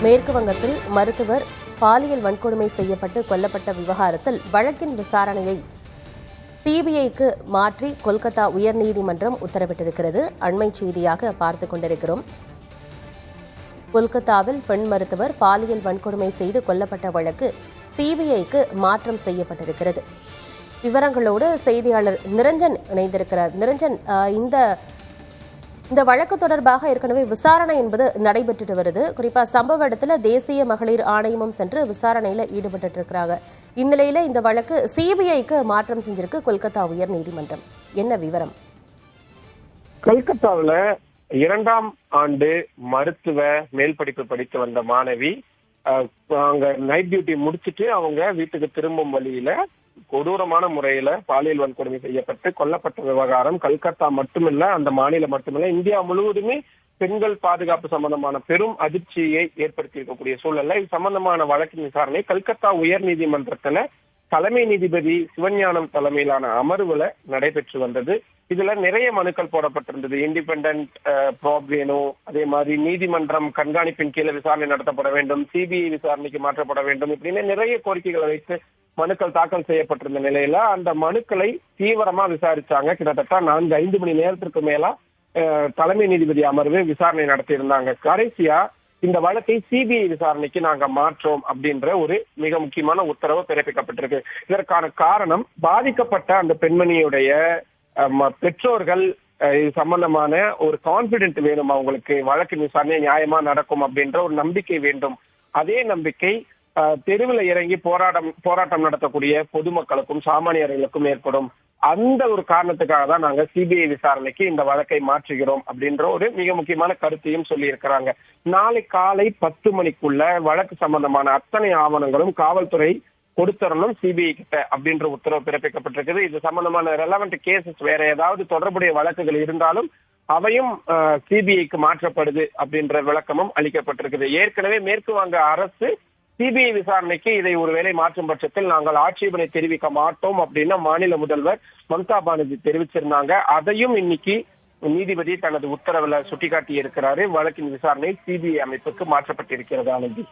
மேற்கு வங்கத்தில் மருத்துவர் பாலியல் வன்கொடுமை செய்யப்பட்டு கொல்லப்பட்ட விவகாரத்தில் வழக்கின் விசாரணையை சிபிஐக்கு மாற்றி கொல்கத்தா உயர்நீதிமன்றம் உத்தரவிட்டிருக்கிறது. அண்மை செய்தியாக பார்த்துக் கொண்டிருக்கிறோம். கொல்கத்தாவில் பெண் மருத்துவர் பாலியல் வன்கொடுமை செய்து கொல்லப்பட்ட வழக்கு சிபிஐக்கு மாற்றம் செய்யப்பட்டிருக்கிறது. விவரங்களோடு செய்தியாளர் நிரஞ்சன் இணைந்திருக்கிறார். நிரஞ்சன், இந்த வழக்கு தொடர்பாக ஏற்கனவே விசாரணை என்பது நடைபெற்றுட்டு வருது. குறிப்பாக சம்பவ இடத்துல தேசிய மகளிர் ஆணையமும் சென்று விசாரணையில் ஈடுபட்டு இருக்கிறாங்க. இந்நிலையில இந்த வழக்கு சிபிஐக்கு மாற்றம் செஞ்சிருக்கு கொல்கத்தா உயர் நீதிமன்றம். என்ன விவரம்? கொல்கத்தாவில் 2ஆம் ஆண்டு மருத்துவ மேல் படிப்பு படித்து வந்த மாணவி அங்க நைட் டியூட்டி முடிச்சுட்டு அவங்க வீட்டுக்கு திரும்பும் வழியில கொடூரமான முறையில பாலியல் வன்கொடுமை செய்யப்பட்டு கொல்லப்பட்ட விவகாரம் கல்கத்தா மட்டுமில்ல, அந்த மாநிலம் மட்டுமில்ல, இந்தியா முழுவதுமே பெண்கள் பாதுகாப்பு சம்பந்தமான பெரும் அதிர்ச்சியை ஏற்படுத்தி இருக்கக்கூடிய சூழல்ல இது சம்பந்தமான வழக்கின் விசாரணை கல்கத்தா உயர் நீதிமன்றத்துல தலைமை நீதிபதி சிவஞானம் தலைமையிலான அமர்வுல நடைபெற்று வந்தது. இதுல நிறைய மனுக்கள் போடப்பட்டிருந்தது. இண்டிபெண்டன்ட் ப்ராப் வேணும், அதே மாதிரி நீதிமன்றம் கண்காணிப்பின் கீழே விசாரணை நடத்தப்பட வேண்டும், சிபிஐ விசாரணைக்கு மாற்றப்பட வேண்டும், இப்படின்னு நிறைய கோரிக்கைகளை வைத்து மனுக்கள் தாக்கல் செய்யப்பட்டிருந்த நிலையில அந்த மனுக்களை தீவிரமா விசாரிச்சாங்க. கிட்டத்தட்ட 4-5 மணி நேரத்திற்கு மேலா தலைமை நீதிபதி அமர்வு விசாரணை நடத்தியிருந்தாங்க. கடைசியா இந்த வழக்கை சிபிஐ விசாரணைக்கு நாங்க மாற்றோம் அப்படின்ற ஒரு மிக முக்கியமான உத்தரவு பிறப்பிக்கப்பட்டிருக்கு. இதற்கான காரணம் பாதிக்கப்பட்ட அந்த பெண்மணியுடைய பெற்றோர்கள் இது சம்பந்தமான ஒரு கான்பிடென்ட் வேணும், அவங்களுக்கு வழக்கு விசாரணை நியாயமா நடக்கும் அப்படின்ற ஒரு நம்பிக்கை வேண்டும். அதே நம்பிக்கை தெருவில் இறங்கி போராட்டம் நடத்தக்கூடிய பொதுமக்களுக்கும் சாமானியர்களுக்கும் ஏற்படும். அந்த ஒரு காரணத்துக்காக தான் நாங்க சிபிஐ விசாரணைக்கு இந்த வழக்கை மாற்றுகிறோம் அப்படின்ற ஒரு மிக முக்கியமான கருத்தையும் சொல்லி இருக்கிறாங்க. நாளை காலை 10 மணிக்குள்ள வழக்கு சம்பந்தமான அத்தனை ஆவணங்களும் காவல்துறை கொடுத்தரணும் சிபிஐ கிட்ட அப்படின்ற உத்தரவு பிறப்பிக்கப்பட்டிருக்குது. இது சம்பந்தமான ரெலவெண்ட் கேசஸ் வேற ஏதாவது தொடர்புடைய வழக்குகள் இருந்தாலும் அவையும் சிபிஐக்கு மாற்றப்படுது அப்படின்ற விளக்கமும் அளிக்கப்பட்டிருக்குது. ஏற்கனவே மேற்கு வங்க அரசு சிபிஐ விசாரணைக்கு இதை ஒருவேளை மாற்றும் பட்சத்தில் நாங்கள் ஆட்சேபனை தெரிவிக்க மாட்டோம் அப்படின்னு மாநில முதல்வர் மம்தா பானர்ஜி தெரிவிச்சிருந்தாங்க. அதையும் இன்னைக்கு நீதிபதி தனது உத்தரவுல சுட்டிக்காட்டி இருக்கிறாரு. வழக்கின் விசாரணை சிபிஐ அமைப்புக்கு மாற்றப்பட்டிருக்கிறது. ஆனந்தி,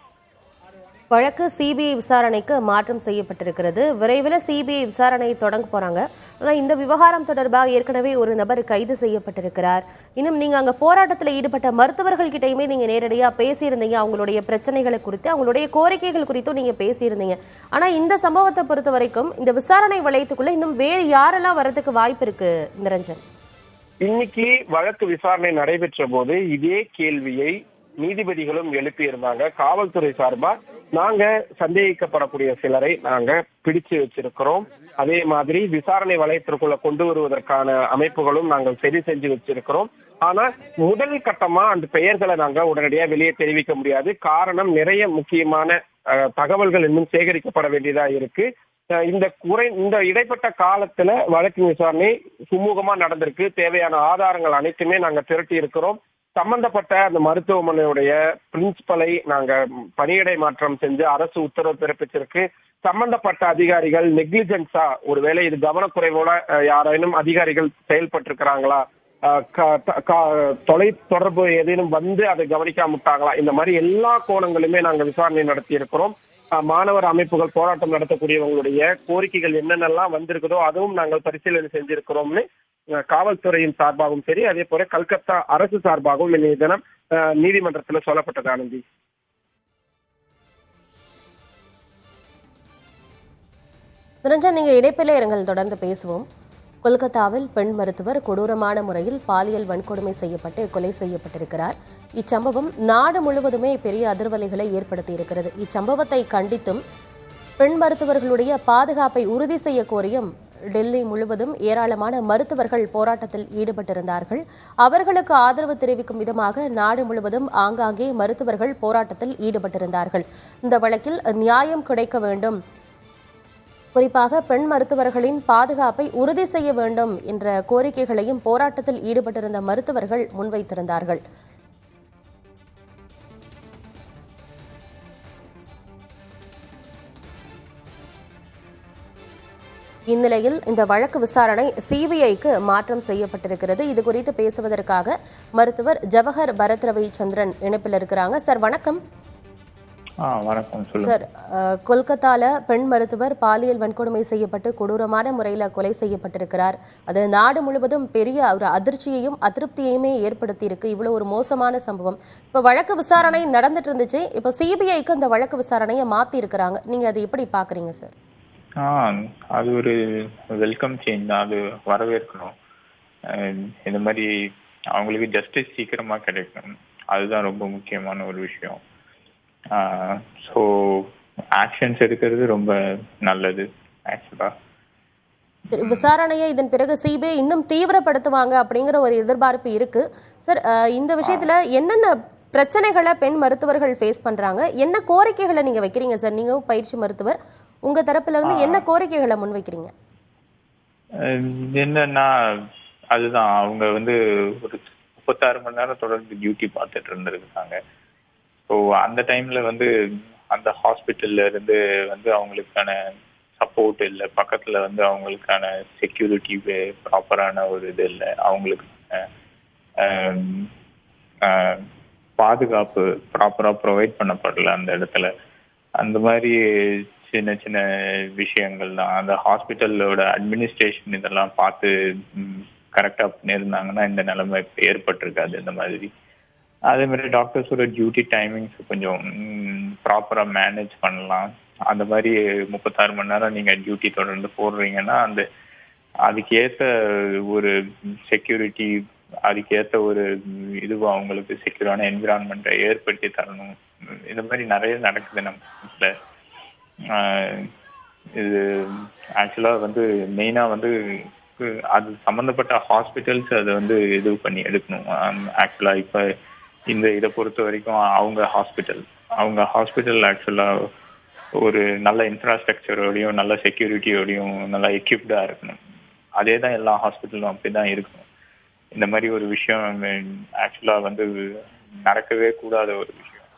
வழக்கு சிபிஐ விசாரணைக்கு மாற்றம் செய்யப்பட்டிருக்கிறது. விரைவில் சிபிஐ விசாரணையை தொடங்க போறாங்க. ஆனால் இந்த விவகாரம் தொடர்பாக ஏற்கனவே ஒரு நபர் கைது செய்யப்பட்டிருக்கிறார். இன்னும் நீங்க அங்க போராட்டத்தில் ஈடுபட்ட மருத்துவர்கள் கிட்டையுமே நீங்க நேரடியா பேசியிருந்தீங்க. அவங்களுடைய பிரச்சனைகளை குறித்து, அவங்களுடைய கோரிக்கைகள் குறித்தும் நீங்க பேசியிருந்தீங்க. ஆனா இந்த சம்பவத்தை பொறுத்த வரைக்கும் இந்த விசாரணை வளையத்துக்குள்ள இன்னும் வேறு யாரெல்லாம் வரதுக்கு வாய்ப்பு இருக்கு நிரஞ்சன்? இன்னைக்கு வழக்கு விசாரணை நடைபெற்ற போது இதே கேள்வியை நீதிபதிகளும் எழுப்பியிருந்தாங்க. காவல்துறை சார்பா நாங்க சந்தேகிக்கப்படக்கூடிய சிலரை நாங்க பிடிச்சு வச்சிருக்கிறோம், அதே மாதிரி விசாரணை வளையத்திற்குள்ள கொண்டு வருவதற்கான அமைப்புகளும் நாங்கள் சரி செஞ்சு வச்சிருக்கிறோம். ஆனா முதல் கட்டமா அந்த பெயர்களை நாங்க உடனடியா வெளியே தெரிவிக்க முடியாது. காரணம், நிறைய முக்கியமான தகவல்கள் இன்னும் சேகரிக்கப்பட வேண்டியதா இருக்கு. இந்த இடைப்பட்ட காலத்துல வழக்கின் விசாரணை சுமூகமா நடந்திருக்கு. தேவையான ஆதாரங்கள் அனைத்துமே நாங்க திரட்டி இருக்கிறோம். சம்பந்தப்பட்ட அந்த மருத்துவமனையுடைய பிரின்சிபலை நாங்க பணியிடை மாற்றம் செஞ்சு அரசு உத்தரவு பிறப்பிச்சிருக்கு. சம்பந்தப்பட்ட அதிகாரிகள் நெக்லிஜென்ஸா, ஒருவேளை இது கவனக்குறைவோட யாரேனும் அதிகாரிகள் செயல்பட்டிருக்கிறாங்களா, தொலை தொடர்பு ஏதேனும் வந்து அதை கவனிக்காம விட்டாங்களா, இந்த மாதிரி எல்லா கோணங்களுமே நாங்க விசாரணை நடத்தி இருக்கிறோம். மாணவர் அமைப்புகள் போராட்டம் நடத்தக்கூடியவங்களுடைய கோரிக்கைகள் என்னென்னலாம் வந்திருக்குதோ அதுவும் நாங்கள் பரிசீலனை செஞ்சிருக்கிறோம்னு காவல்துறையின் சார்பாகவும் சரி, அதே போல கல்கத்தா அரசு சார்பாகவும் இன்னைய தினம் நீதிமன்றத்தில் சொல்லப்பட்டது. ஆனந்தி, நிரஞ்சன், நீங்க இடைப்பில இருங்கள், தொடர்ந்து பேசுவோம். கொல்கத்தாவில் பெண் மருத்துவர் கொடூரமான முறையில் பாலியல் வன்கொடுமை செய்யப்பட்டு கொலை செய்யப்பட்டிருக்கிறார். இச்சம்பவம் நாடு முழுவதுமே பெரிய அதிர்வலைகளை ஏற்படுத்தியிருக்கிறது. இச்சம்பவத்தை கண்டித்தும் பெண் மருத்துவர்களுடைய பாதுகாப்பை உறுதி செய்ய கோரியும் டெல்லி முழுவதும் ஏராளமான மருத்துவர்கள் போராட்டத்தில் ஈடுபட்டிருந்தார்கள். அவர்களுக்கு ஆதரவு தெரிவிக்கும் விதமாக நாடு முழுவதும் ஆங்காங்கே மருத்துவர்கள் போராட்டத்தில் ஈடுபட்டிருந்தார்கள். இந்த வழக்கில் நியாயம் கிடைக்க வேண்டும், குறிப்பாக பெண் மருத்துவர்களின் பாதுகாப்பை உறுதி செய்ய வேண்டும் என்ற கோரிக்கைகளையும் போராட்டத்தில் ஈடுபட்டிருந்த மருத்துவர்கள் முன்வைத்திருந்தார்கள். இந்நிலையில் இந்த வழக்கு விசாரணை சிபிஐக்கு மாற்றம் செய்யப்பட்டிருக்கிறது. இது குறித்து பேசுவதற்காக மருத்துவர் ஜவஹர் பரத் ரவி சந்திரன் இணைப்பில் இருக்கிறாங்க. சார், வணக்கம். வணக்கம். சொல்லுங்க. சார், கொல்கத்தால பெண் மருத்துவர் பாலியல் வன்கொடுமை செய்யப்பட்டு கொடூரமான முறையில் கொலை செய்யப்பட்டிருக்கிறார். அது நாடு முழுவதும் பெரிய ஒரு அதிர்ச்சியையும் அதிருப்தியையுமே ஏற்படுத்தி இருக்கு. இவ்வளவு ஒரு மோசமான சம்பவம். இப்போ வழக்கு விசாரணை நடந்துட்டு இருந்துச்சு. இப்போ சிபிஐக்கு அந்த வழக்கு விசாரணையை மாத்தி இருக்கிறாங்க. நீங்க அதை எப்படி பாக்குறீங்க சார்? அது ஒரு வெல்கம் சேஞ்ச் தான். அது வரவேற்கணும். இந்த மாதிரி அவங்களுக்கு ஜஸ்டிஸ் சீக்கிரமா கிடைக்கணும். அதுதான் ரொம்ப முக்கியமான ஒரு விஷயம். ஸோ ஆக்ஷன்ஸ் எடுக்கிறது ரொம்ப நல்லது ஆக்சுவலா. விசாரணையை இதன் பிறகு சிபிஐ இன்னும் தீவிரப்படுத்துவாங்க அப்படிங்கிற ஒரு எதிர்பார்ப்பு இருக்கு. சார், இந்த விஷயத்துல என்னென்ன பிரச்சனைகளை பெண் மருத்துவர்கள் ஃபேஸ் பண்றாங்க, என்ன கோரிக்கைகளை நீங்க வைக்கிறீங்க சார்? நீங்க பயிற்சி மருத்துவர், உங்க தரப்புல இருந்து என்ன கோரிக்கைகளை முன்வைக்கிறீங்க? என்னன்னா அதுதான், அவங்க வந்து ஒரு 36 மணி நேரம் தொடர்ந்து டியூட்டி பார்த்துட்டு இருந்திருக்காங்க. ஸோ அந்த டைம்ல வந்து அந்த ஹாஸ்பிட்டல்ல இருந்து வந்து அவங்களுக்கான சப்போர்ட் இல்லை, பக்கத்துல வந்து அவங்களுக்கான செக்யூரிட்டி ப்ராப்பரான ஒரு இது இல்லை, அவங்களுக்கு பாதுகாப்பு ப்ராப்பரா ப்ரொவைட் பண்ணப்படல அந்த இடத்துல. அந்த மாதிரி சின்ன சின்ன விஷயங்கள் தான். அந்த ஹாஸ்பிட்டலோட அட்மினிஸ்ட்ரேஷன் இதெல்லாம் பார்த்து கரெக்டா பண்ணியிருந்தாங்கன்னா இந்த நிலைமை ஏற்பட்டிருக்காது இந்த மாதிரி. அதே மாதிரி டாக்டர்ஸோட டியூட்டி டைமிங்ஸ் கொஞ்சம் ப்ராப்பராக மேனேஜ் பண்ணலாம். அந்த மாதிரி 36 மணி நேரம் நீங்கள் டியூட்டி தொடர்ந்து போடுறீங்கன்னா அதுக்கேற்ற ஒரு செக்யூரிட்டி, அதுக்கேற்ற ஒரு இதுவாக அவங்களுக்கு செக்யூரான என்விரான்மெண்ட்டை ஏற்படுத்தி தரணும். இந்த மாதிரி நிறைய நடக்குது நம்ம. இது ஆக்சுவலாக வந்து மெயினாக வந்து அது சம்மந்தப்பட்ட ஹாஸ்பிட்டல்ஸ் அதை வந்து இது பண்ணி எடுக்கணும். ஆக்சுவலாக இப்போ இதை பொறுத்த வரைக்கும் அவங்க ஹாஸ்பிட்டல் ஆக்சுவலாக ஒரு நல்ல இன்ஃப்ராஸ்ட்ரக்சரோடையும் நல்ல செக்யூரிட்டியோடையும் நல்லா எக்யூப்டாக இருக்கணும். அதே தான் எல்லா ஹாஸ்பிட்டலும் அப்படி தான் இருக்கணும். இந்த மாதிரி ஒரு விஷயம் ஆக்சுவலாக வந்து நடக்கவே கூடாத ஒரு விஷயம்.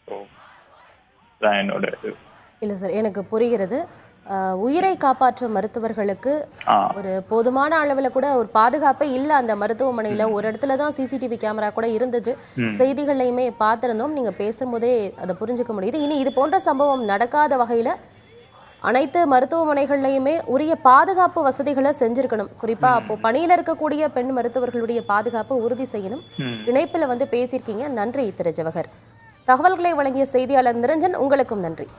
ஸோ தான் என்னோட இது. இல்லை சார், எனக்கு புரிகிறது. உயிரை காப்பாற்ற மருத்துவர்களுக்கு ஒரு போதுமான அளவில் கூட ஒரு பாதுகாப்பே இல்லை அந்த மருத்துவமனையில். ஒரு இடத்துல தான் சிசிடிவி கேமரா கூட இருந்துச்சு. செய்திகள்லையுமே பார்த்துருந்தோம். நீங்கள் பேசும்போதே அதை புரிஞ்சுக்க முடியுது. இனி இது போன்ற சம்பவம் நடக்காத வகையில் அனைத்து மருத்துவமனைகள்லையுமே உரிய பாதுகாப்பு வசதிகளை செஞ்சிருக்கணும். குறிப்பாக அப்போ பணியில் இருக்கக்கூடிய பெண் மருத்துவர்களுடைய பாதுகாப்பு உறுதி செய்யணும். இணைப்பில் வந்து பேசியிருக்கீங்க. நன்றி திரு ஜவஹர். தகவல்களை வழங்கிய செய்தியாளர் நிரஞ்சன், உங்களுக்கும் நன்றி.